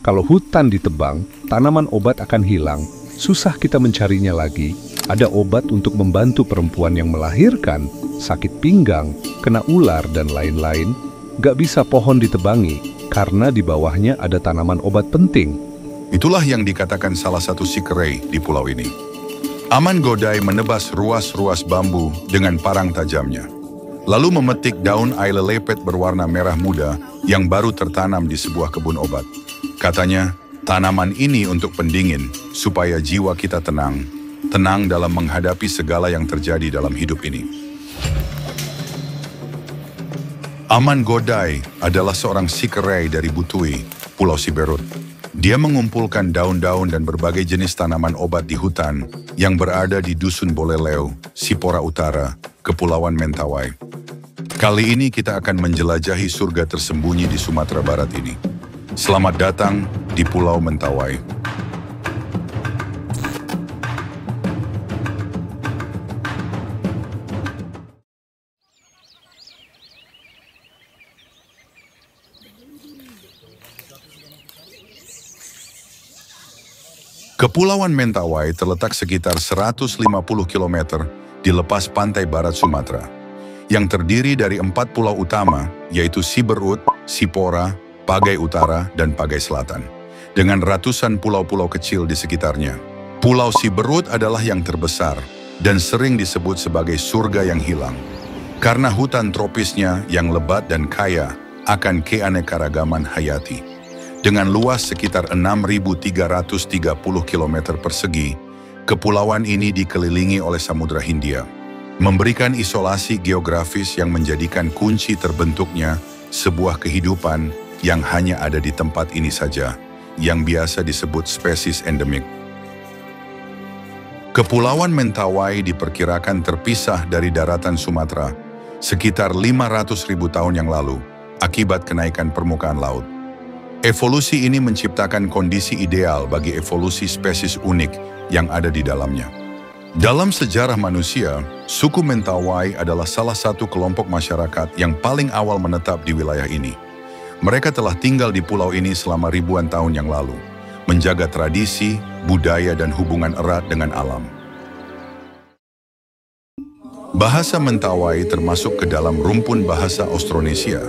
Kalau hutan ditebang, tanaman obat akan hilang. Susah kita mencarinya lagi. Ada obat untuk membantu perempuan yang melahirkan, sakit pinggang, kena ular, dan lain-lain. Gak bisa pohon ditebangi, karena di bawahnya ada tanaman obat penting. Itulah yang dikatakan salah satu sikerei di pulau ini. Aman Godai menebas ruas-ruas bambu dengan parang tajamnya. Lalu memetik daun ailelepet berwarna merah muda yang baru tertanam di sebuah kebun obat. Katanya, tanaman ini untuk pendingin, supaya jiwa kita tenang. Tenang dalam menghadapi segala yang terjadi dalam hidup ini. Aman Godai adalah seorang sikerei dari Butui, Pulau Siberut. Dia mengumpulkan daun-daun dan berbagai jenis tanaman obat di hutan yang berada di Dusun Boleleu, Sipora Utara, Kepulauan Mentawai. Kali ini kita akan menjelajahi surga tersembunyi di Sumatera Barat ini. Selamat datang di Pulau Mentawai. Kepulauan Mentawai terletak sekitar 150 km di lepas pantai barat Sumatera, yang terdiri dari 4 pulau utama, yaitu Siberut, Sipora, Pagai Utara, dan Pagai Selatan, dengan ratusan pulau-pulau kecil di sekitarnya. Pulau Siberut adalah yang terbesar dan sering disebut sebagai surga yang hilang, karena hutan tropisnya yang lebat dan kaya akan keanekaragaman hayati. Dengan luas sekitar 6.330 km persegi, kepulauan ini dikelilingi oleh Samudra Hindia, memberikan isolasi geografis yang menjadikan kunci terbentuknya sebuah kehidupan yang hanya ada di tempat ini saja, yang biasa disebut spesies endemik. Kepulauan Mentawai diperkirakan terpisah dari daratan Sumatera sekitar 500.000 tahun yang lalu akibat kenaikan permukaan laut. Evolusi ini menciptakan kondisi ideal bagi evolusi spesies unik yang ada di dalamnya. Dalam sejarah manusia, suku Mentawai adalah salah satu kelompok masyarakat yang paling awal menetap di wilayah ini. Mereka telah tinggal di pulau ini selama ribuan tahun yang lalu, menjaga tradisi, budaya, dan hubungan erat dengan alam. Bahasa Mentawai termasuk ke dalam rumpun bahasa Austronesia,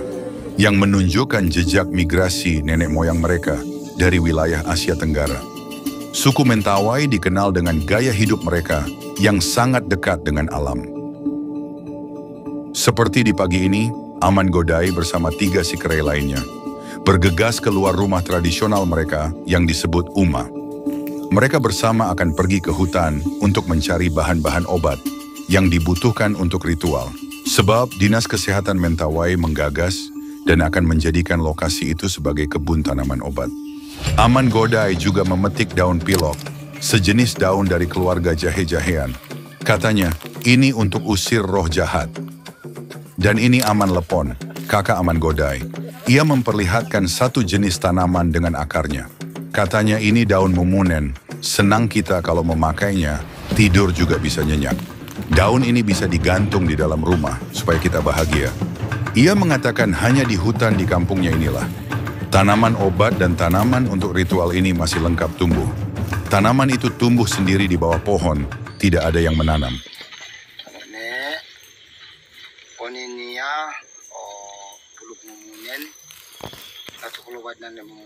yang menunjukkan jejak migrasi nenek moyang mereka dari wilayah Asia Tenggara. Suku Mentawai dikenal dengan gaya hidup mereka yang sangat dekat dengan alam. Seperti di pagi ini, Aman Godai bersama 3 sikerei lainnya bergegas keluar rumah tradisional mereka yang disebut Uma. Mereka bersama akan pergi ke hutan untuk mencari bahan-bahan obat yang dibutuhkan untuk ritual. Sebab Dinas Kesehatan Mentawai menggagas dan akan menjadikan lokasi itu sebagai kebun tanaman obat. Aman Godai juga memetik daun pilok, sejenis daun dari keluarga jahe-jahean. Katanya, ini untuk usir roh jahat. Dan ini Aman Lepon, kakak Aman Godai. Ia memperlihatkan satu jenis tanaman dengan akarnya. Katanya ini daun mumunen, senang kita kalau memakainya, tidur juga bisa nyenyak. Daun ini bisa digantung di dalam rumah supaya kita bahagia. Ia mengatakan hanya di hutan di kampungnya inilah. Tanaman obat dan tanaman untuk ritual ini masih lengkap tumbuh. Tanaman itu tumbuh sendiri di bawah pohon, tidak ada yang menanam.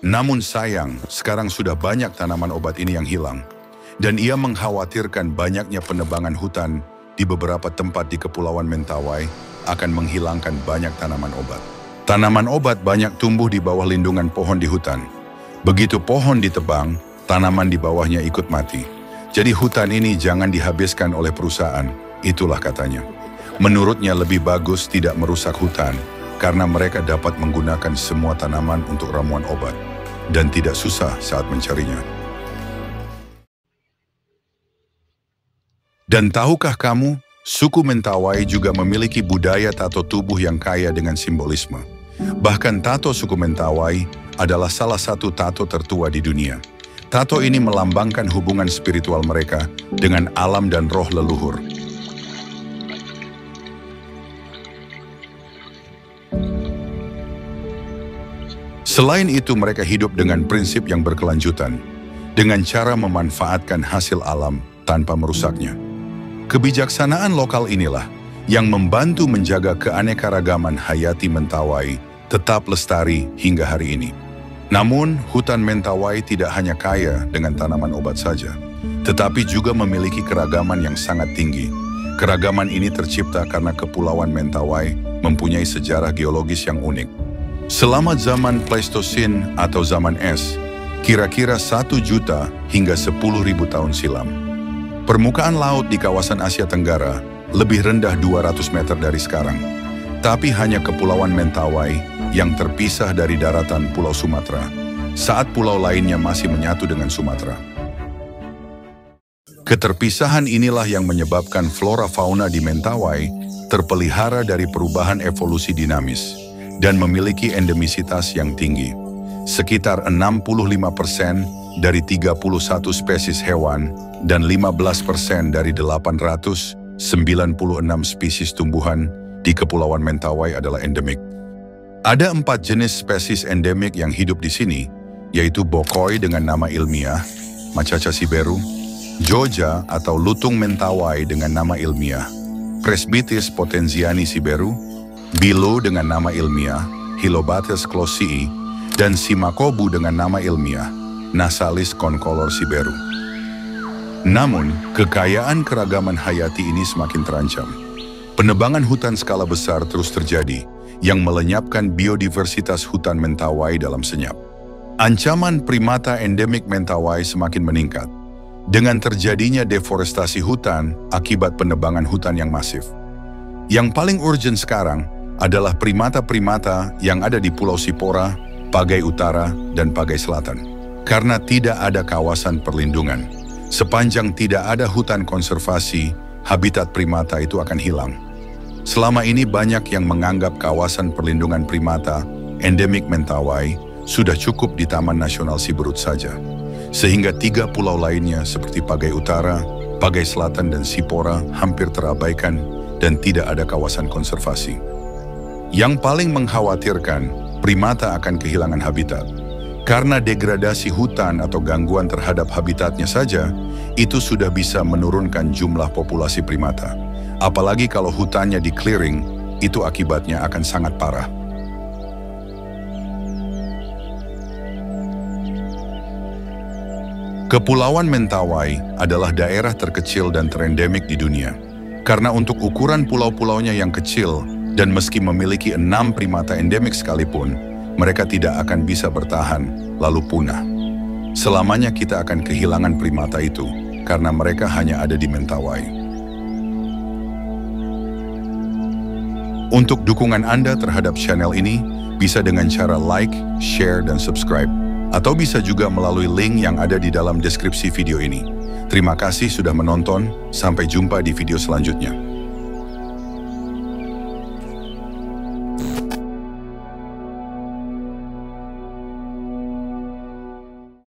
Namun sayang, sekarang sudah banyak tanaman obat ini yang hilang. Dan ia mengkhawatirkan banyaknya penebangan hutan di beberapa tempat di Kepulauan Mentawai akan menghilangkan banyak tanaman obat. Tanaman obat banyak tumbuh di bawah lindungan pohon di hutan. Begitu pohon ditebang, tanaman di bawahnya ikut mati. Jadi hutan ini jangan dihabiskan oleh perusahaan, itulah katanya. Menurutnya lebih bagus tidak merusak hutan, karena mereka dapat menggunakan semua tanaman untuk ramuan obat, dan tidak susah saat mencarinya. Dan tahukah kamu, suku Mentawai juga memiliki budaya tato tubuh yang kaya dengan simbolisme. Bahkan tato suku Mentawai adalah salah satu tato tertua di dunia. Tato ini melambangkan hubungan spiritual mereka dengan alam dan roh leluhur. Selain itu, mereka hidup dengan prinsip yang berkelanjutan, dengan cara memanfaatkan hasil alam tanpa merusaknya. Kebijaksanaan lokal inilah yang membantu menjaga keanekaragaman hayati Mentawai tetap lestari hingga hari ini. Namun, hutan Mentawai tidak hanya kaya dengan tanaman obat saja, tetapi juga memiliki keragaman yang sangat tinggi. Keragaman ini tercipta karena Kepulauan Mentawai mempunyai sejarah geologis yang unik. Selama zaman Pleistosen atau zaman es, kira-kira 1 juta hingga 10.000 tahun silam, permukaan laut di kawasan Asia Tenggara lebih rendah 200 meter dari sekarang. Tapi hanya Kepulauan Mentawai yang terpisah dari daratan Pulau Sumatera, saat pulau lainnya masih menyatu dengan Sumatera. Keterpisahan inilah yang menyebabkan flora fauna di Mentawai terpelihara dari perubahan evolusi dinamis dan memiliki endemisitas yang tinggi. Sekitar 65% dari 31 spesies hewan dan 15% dari 896 spesies tumbuhan di Kepulauan Mentawai adalah endemik. Ada 4 jenis spesies endemik yang hidup di sini, yaitu bokoi dengan nama ilmiah, Macaca siberu, joja atau lutung Mentawai dengan nama ilmiah, Presbytis potenziani siberu, bilo dengan nama ilmiah, Hilobates closii, dan simakobu dengan nama ilmiah, Nasalis concolor siberu. Namun, kekayaan keragaman hayati ini semakin terancam. Penebangan hutan skala besar terus terjadi, yang melenyapkan biodiversitas hutan Mentawai dalam senyap. Ancaman primata endemik Mentawai semakin meningkat, dengan terjadinya deforestasi hutan akibat penebangan hutan yang masif. Yang paling urgent sekarang adalah primata-primata yang ada di Pulau Sipora, Pagai Utara, dan Pagai Selatan. Karena tidak ada kawasan perlindungan, sepanjang tidak ada hutan konservasi, habitat primata itu akan hilang. Selama ini banyak yang menganggap kawasan perlindungan primata endemik Mentawai sudah cukup di Taman Nasional Siberut saja. Sehingga 3 pulau lainnya seperti Pagai Utara, Pagai Selatan, dan Sipora hampir terabaikan dan tidak ada kawasan konservasi. Yang paling mengkhawatirkan, primata akan kehilangan habitat. Karena degradasi hutan atau gangguan terhadap habitatnya saja, itu sudah bisa menurunkan jumlah populasi primata. Apalagi kalau hutannya di-clearing, itu akibatnya akan sangat parah. Kepulauan Mentawai adalah daerah terkecil dan terendemik di dunia. Karena untuk ukuran pulau-pulaunya yang kecil, dan meski memiliki 6 primata endemik sekalipun, mereka tidak akan bisa bertahan, lalu punah. Selamanya kita akan kehilangan primata itu, karena mereka hanya ada di Mentawai. Untuk dukungan Anda terhadap channel ini, bisa dengan cara like, share, dan subscribe, atau bisa juga melalui link yang ada di dalam deskripsi video ini. Terima kasih sudah menonton, sampai jumpa di video selanjutnya.